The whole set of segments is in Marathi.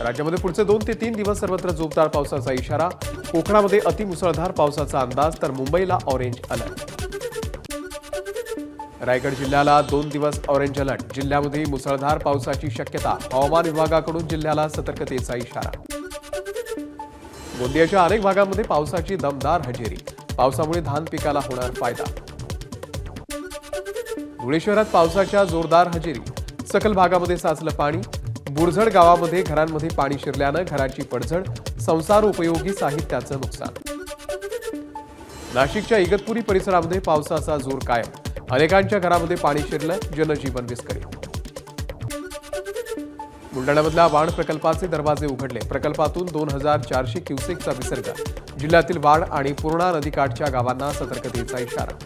राज्यामध्ये पुढचे 2 ते 3 दिवस सर्वत्र जोरदार पावसाचा इशारा. कोकणामध्ये अतिमुसळधार पावसाचा अंदाज, तर मुंबईला ऑरेंज अलर्ट. रायगड जिल्ह्याला 2 दिवस ऑरेंज अलर्ट. जिल्ह्यामध्ये मुसळधार पावसाची शक्यता. हवामान विभागाकडून जिल्ह्याला सतर्कतेचा इशारा. गोंदियाच्या अनेक भागांमध्ये पावसाची दमदार हजेरी. पावसामुळे धान पिकाला होणार फायदा. धुळे शहरात पावसाच्या जोरदार हजेरी. सखल भागामध्ये साचलं पाणी. बुरझड गावामध्ये घरांमध्ये पाणी शिरल्यानं घराची पडझड. संसार उपयोगी साहित्याचं नुकसान. नाशिकच्या इगतपुरी परिसरामध्ये पावसाचा जोर कायम. अनेकांच्या घरामध्ये पाणी शिरलं. जनजीवन विस्कळीत. बुलढाण्यामधल्या वाढ प्रकल्पाचे दरवाजे उघडले. प्रकल्पातून 2400 क्युसेकचा विसर्ग. जिल्ह्यातील वाढ आणि पूर्णा नदीकाठच्या गावांना सतर्कतेचा इशारा.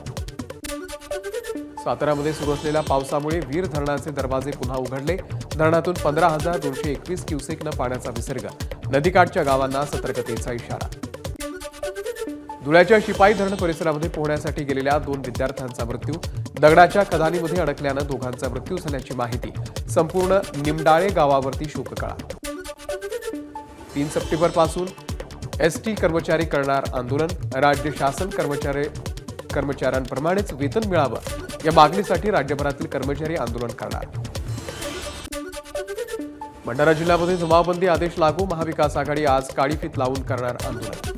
साताऱ्यामध्ये सुरू असलेल्या पावसामुळे वीर धरणाचे दरवाजे पुन्हा उघडले. धरणातून 15,221 क्युसेकनं पाण्याचा विसर्ग. नदीकाठच्या गावांना सतर्कतेचा इशारा. धुळ्याच्या शिपाई धरण परिसरामध्ये पोहण्यासाठी गेलेल्या 2 विद्यार्थ्यांचा मृत्यू. दगडाच्या खदानीमध्ये अडकल्यानं दोघांचा मृत्यू झाल्याची माहिती. संपूर्ण निमडाळे गावावरती शोककळा. 3 सप्टेंबरपासून एसटी कर्मचारी करणार आंदोलन. राज्य शासन कर्मचाऱ्यांप्रमाणेच वेतन मिळावं या मागणीसाठी राज्यभरातील कर्मचारी आंदोलन करणार. भंडारा जिल्ह्यामध्ये जमावबंदी आदेश लागू. महाविकास आघाडी आज काळी फीत लावून करणार आंदोलन.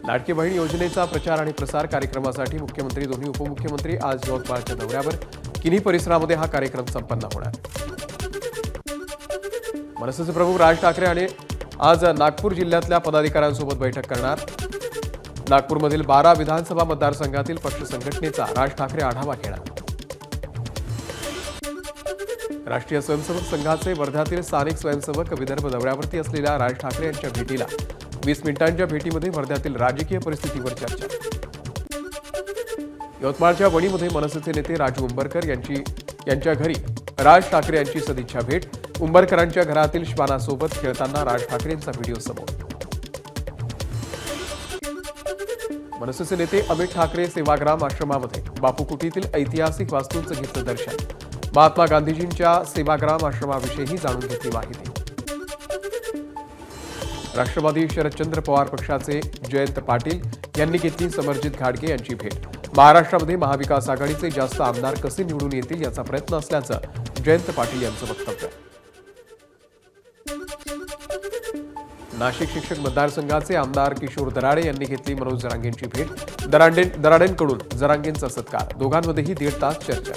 लाडकी बहीण योजनेचा प्रचार आणि प्रसार कार्यक्रमासाठी मुख्यमंत्री, दोन्ही उपमुख्यमंत्री आज यवतमाळच्या दौऱ्यावर. किन्ही परिसरामध्ये हा कार्यक्रम संपन्न होणार. मनसेचे प्रमुख राज ठाकरे आणि आज नागपूर जिल्ह्यातल्या पदाधिकाऱ्यांसोबत बैठक करणार. नागपूरमधील 12 विधानसभा मतदारसंघातील पक्ष संघटनेचा राज ठाकरे आढावा घेणार. राष्ट्रीय स्वयंसेवक संघाचे वर्ध्यातील स्थानिक स्वयंसेवक विदर्भ दौऱ्यावरती असलेल्या राज ठाकरे यांच्या भेटीला 20 मिनिटांच्या भेटीमध्ये वर्ध्यातील राजकीय परिस्थितीवर चर्चा. यवतमाळच्या वणीमध्ये मनसेचे नेते राजू उंबरकर यांच्या घरी राज ठाकरे यांची सदिच्छा भेट. उंबरकरांच्या घरातील श्वानासोबत खेळताना राज ठाकरेंचा व्हिडिओ समोर. मनसेचे नेते अमित ठाकरे सेवाग्राम आश्रमामध्ये बापू कुटीतील ऐतिहासिक वास्तूंचं घेतलं दर्शन. महात्मा गांधीजींच्या सेवाग्राम आश्रमाविषयीही जाणून घेतली माहिती. राष्ट्रवादी शरदचंद्र पवार पक्षाचे जयंत पाटील यांनी घेतली समरजित घाटगे यांची भेट. महाराष्ट्रामध्ये महाविकास आघाडीचे जास्त आमदार कसे निवडून येतील याचा प्रयत्न असल्याचं जयंत पाटील यांचं वक्तव्य. नाशिक शिक्षक मतदारसंघाचे आमदार किशोर दराडे यांनी घेतली मनोज जरांगेंची भेट. दराडेंकडून जरांगेंचा सत्कार. दोघांमध्येही 1.5 तास चर्चा.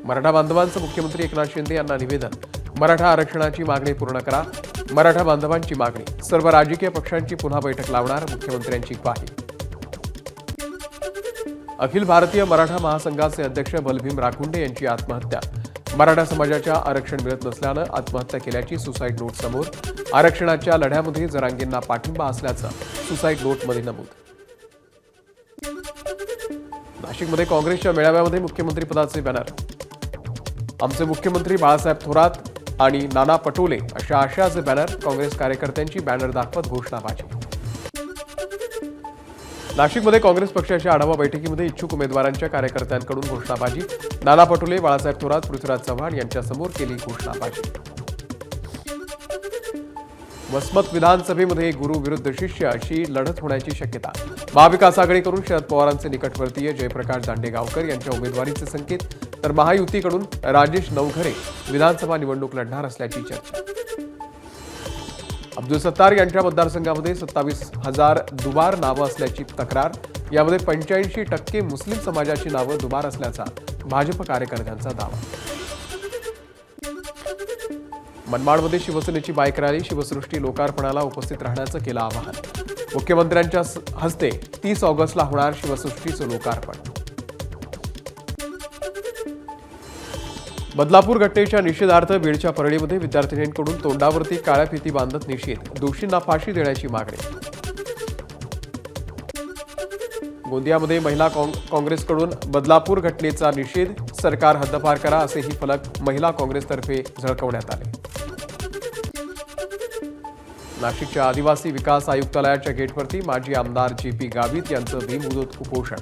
मराठा बांधवांचं मुख्यमंत्री एकनाथ शिंदे यांना निवेदन. मराठा आरक्षणाची मागणी पूर्ण करा. मराठा बांधवांची मागणी. सर्व राजकीय पक्षांची पुन्हा बैठक लावणार. मुख्यमंत्र्यांची ग्वाही. अखिल भारतीय मराठा महासंघाचे अध्यक्ष बलभीम राखुंडे यांची आत्महत्या. मराठा समाजाच्या आरक्षण मिळत नसल्यानं आत्महत्या केल्याची सुसाईड नोट समोर. आरक्षणाच्या लढ्यामध्ये जरांगेंना पाठिंबा असल्याचं सुसाईड नोटमध्ये नमूद. नाशिकमध्ये काँग्रेसच्या मेळाव्यामध्ये मुख्यमंत्रीपदाचे बॅनर. आमचे मुख्यमंत्री बाळासाहेब थोरात आणि नाना पटोले अशा आशयाचे बॅनर. काँग्रेस कार्यकर्त्यांची बॅनर दाखवत घोषणाबाजी. नाशिकमध्ये काँग्रेस पक्षाच्या आढावा बैठकीमध्ये इच्छुक उमेदवारांच्या कार्यकर्त्यांकडून घोषणाबाजी. नाना पटोले, बाळासाहेब थोरात, पृथ्वीराज चव्हाण यांच्यासमोर केली घोषणाबाजी. वसमत विधानसभेमध्ये गुरु विरुद्ध शिष्य अशी लढत होण्याची शक्यता. महाविकास आघाडीकडून शरद पवारांचे निकटवर्तीय जयप्रकाश दांडेगावकर यांच्या उमेदवारीचे संकेत, तर महायुतीकडून राजेश नवघरे विधानसभा निवडणूक लढणार असल्याची चर्चा. अब्दुल सत्तार यांच्या मतदारसंघामध्ये 27,000 दुबार नावं असल्याची तक्रार. यामध्ये 85% मुस्लिम समाजाची नावं दुबार असल्याचा भाजप कार्यकर्त्यांचा दावा. मनमाडमध्ये शिवसेनेची बाईक रॅली. शिवसृष्टी लोकार्पणाला उपस्थित राहण्याचं केलं आवाहन. मुख्यमंत्र्यांच्या हस्ते 30 ऑगस्टला होणार शिवसृष्टीचं लोकार्पण. बदलापूर घटनेच्या निषेधार्थ बीडच्या परळीमध्ये विद्यार्थिनींकडून तोंडावरती काळ्या फिती बांधत निषेध. दोषींना फाशी देण्याची मागणी. गोंदियामध्ये महिला काँग्रेसकडून बदलापूर घटनेचा निषेध. सरकार हद्दपार करा असेही फलक महिला काँग्रेसतर्फे झळकवण्यात आले. नाशिकच्या आदिवासी विकास आयुक्तालयाच्या गेटवरती माजी आमदार JP गावित यांचं बेमुदत उपोषण.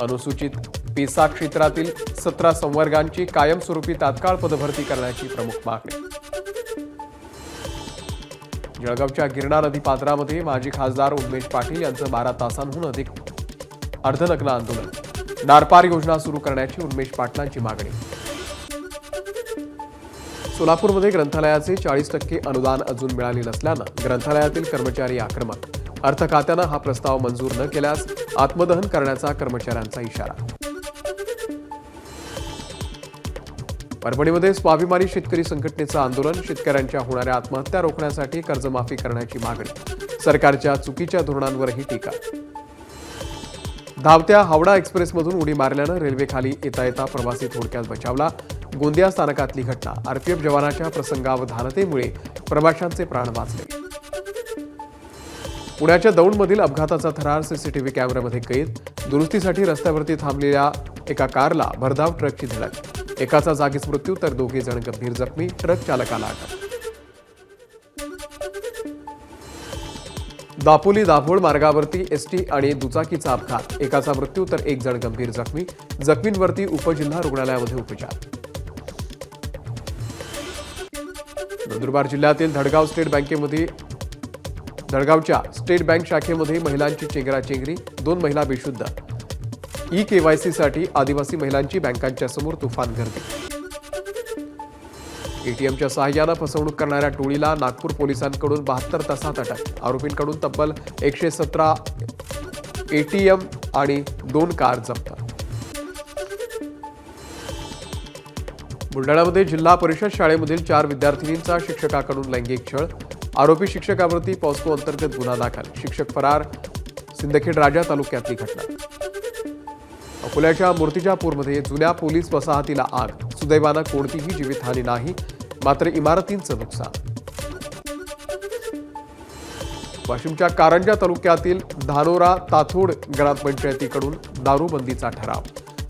अनुसूचित पेसा क्षेत्रातील 17 संवर्गांची कायमस्वरूपी तात्काळ पदभरती करण्याची प्रमुख मागणी. जळगावच्या गिरणा नदी पात्रामध्ये माजी खासदार उन्मेष पाटील यांचं 12 तासांहून अधिक अर्धनग्न आंदोलन. नारपार योजना सुरू करण्याची उन्मेष पाटलांची मागणी. सोलापूरमध्ये ग्रंथालयाचे 40% अनुदान अजून मिळाले नसल्यानं ग्रंथालयातील कर्मचारी आक्रमक. अर्थ खात्यानं हा प्रस्ताव मंजूर न केल्यास आत्मदहन करण्याचा कर्मचाऱ्यांचा इशारा. परभणीमध्ये स्वाभिमानी शेतकरी संघटनेचं आंदोलन. शेतकऱ्यांच्या होणाऱ्या आत्महत्या रोखण्यासाठी कर्जमाफी करण्याची मागणी. सरकारच्या चुकीच्या धोरणांवरही टीका. धावत्या हावडा एक्सप्रेसमधून उडी मारल्यानं रेल्वेखाली येता येता प्रवासी थोडक्यात बचावला. गोंदिया स्थानकातली घटना. आरपीएफ जवानाच्या प्रसंगावधानतेमुळे प्रवाशांचे प्राण वाचले. पुण्याच्या दौंडमधील अपघाताचा थरार सीसीटीव्ही कॅमेऱ्यामध्ये कैद. दुरुस्तीसाठी रस्त्यावरती थांबलेल्या एका कारला भरधाव ट्रकची धडक. एकाचा जागीच मृत्यू तर 2 जण गंभीर जखमी. ट्रक चालकाला अटक. दापोली दाभोळ मार्गावरती एसटी आणि दुचाकीचा अपघात. एकाचा मृत्यू तर 1 जण गंभीर जखमी. जखमींवरती उपजिल्हा रुग्णालयामध्ये उपचार. नंदुरबार जिल्ह्यातील धडगावच्या स्टेट बँक शाखेमध्ये महिलांची चेंगराचेंगरी. 2 महिला बेशुद्ध. ई-केवायसी साठी आदिवासी महिलांची बँकांच्या समोर तुफान गर्दी. एटीएमच्या सहाय्यानं फसवणूक करणाऱ्या टोळीला नागपूर पोलिसांकडून 72 तासात अटक. आरोपींकडून तब्बल 117 एटीएम आणि 2 कार जप्त. बुलढाण्यामध्ये जिल्हा परिषद शाळेमधील 4 विद्यार्थिनींचा शिक्षकाकडून लैंगिक छळ. आरोपी शिक्षकावरती पॉस्को अंतर्गत गुन्हा दाखल. शिक्षक फरार. सिंदखेड राजा तालुक्यातली घटना. अकोल्याच्या मूर्तिजापूरमध्ये जुन्या पोलीस वसाहतीला आग. सुदैवानं कोणतीही जीवितहानी नाही, मात्र इमारतींचं नुकसान. वाशिमच्या कारंजा तालुक्यातील धानोरा ताथोड ग्रामपंचायतीकडून दारूबंदीचा ठराव.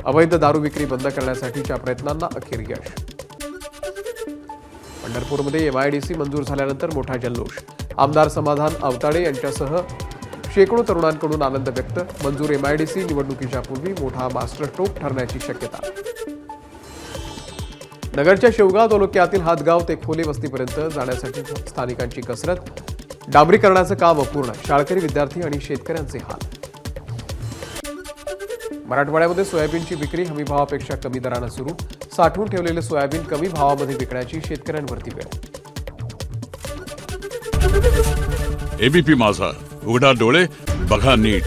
अवैध दारू विक्री बंद करण्यासाठीच्या प्रयत्नांना अखेर यश. पंढरपूरमध्ये एमआयडीसी मंजूर झाल्यानंतर मोठा जल्लोष. आमदार समाधान अवताडे यांच्यासह शेकडो तरुणांकडून आनंद व्यक्त. मंजूर एमआयडीसी निवडणुकीच्या पूर्वी मोठा मास्टरस्ट्रोक ठरण्याची शक्यता. नगरच्या शेवगाव तालुक्यातील हातगाव ते खोले वस्तीपर्यंत जाण्यासाठी स्थानिकांची कसरत. डांबरीकरणाचं काम अपूर्ण. शाळकरी विद्यार्थी आणि शेतकऱ्यांचे हाल. मराठवाड्यामध्ये सोयाबीनची विक्री हमीभावापेक्षा कमी दरानं सुरू. साठवून ठेवलेले सोयाबीन कमी भावामध्ये विकण्याची शेतकऱ्यांवरती वेळ. एबीपी माझा, उघडा डोळे बघा नीट.